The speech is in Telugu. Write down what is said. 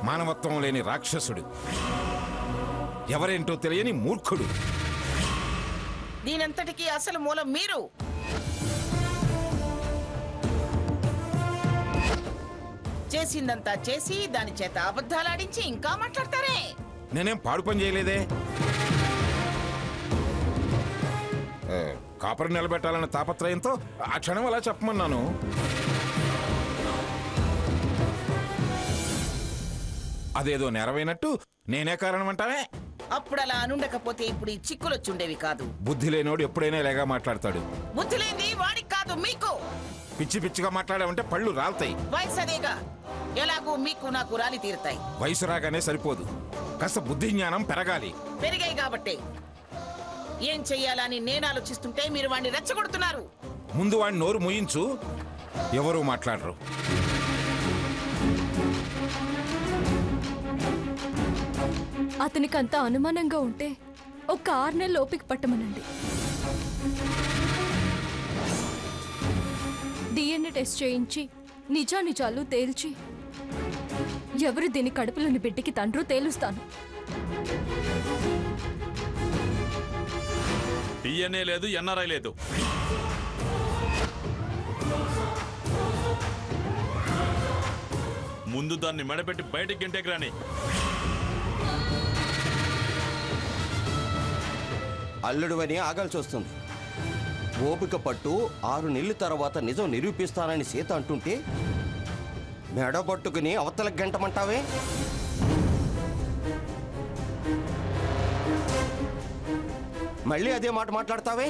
మానవత్వం లేని రాక్షసుడు, ఎవరేంటో తెలియని మూర్ఖుడు. దీనంతటికీ అసలు మూలం మీరు. చేసిందంతా చేసి దాని చేత అబద్ధాలాడించి ఇంకా మాట్లాడతారే. నేనేం పాడు పని చేయలేదే. కాపరి నిలబెట్టాలన్న తాపత్రయంతో ఆ క్షణం అలా చెప్పమన్నాను. అదేదో నెరవేనట్టు నేనే కారణం అంటావే. అప్పుడు అలా అనుండకపోతే ఇప్పుడు ఈ చిక్కులొచ్చుండేవి కాదు. బుద్ధి లేనోడు ఎప్పుడైనా ఇలాగా మాట్లాడతాడు. బుద్ధి లేని వాడికి కాదు, మీకు. పిచ్చి పిచ్చిగా మాట్లాడావంటే పళ్ళు రాలుతాయి. వయసు అదేగా, ఎలాగూ మీకు నాకు రాలి తీరుతాయి. వయసు రాగానే సరిపోదు, కాస్త బుద్ధి జ్ఞానం పెరగాలి. పెరిగాయి కాబట్టి ఏం చెయ్యాలని నేను ఆలోచిస్తుంటే మీరు వాడిని రెచ్చగొడుతున్నారు. ముందు వాడిని నోరు మూయించు, ఎవరూ మాట్లాడరు. అతనికంత అనుమానంగా ఉంటే ఒక 6 నెలలు ఓపిక పట్టమనండి. DNA టెస్ట్ చేయించి నిజానిజాలు తేల్చి ఎవరు దీని కడుపులోని బిడ్డకి తండ్రో తేలుస్తాను. DNA లేదు, NRI లేదు. ముందు దాన్ని మెడపెట్టి బయటికి గంటకి రాని. అల్లుడువని ఆగాల్సి వస్తుంది. ఓపిక పట్టు, 6 నెలల తర్వాత నిజం నిరూపిస్తానని సీత అంటుంటే మెడ పట్టుకుని అవతల గంటమంటావే. మళ్ళీ అదే మాట మాట్లాడతావే.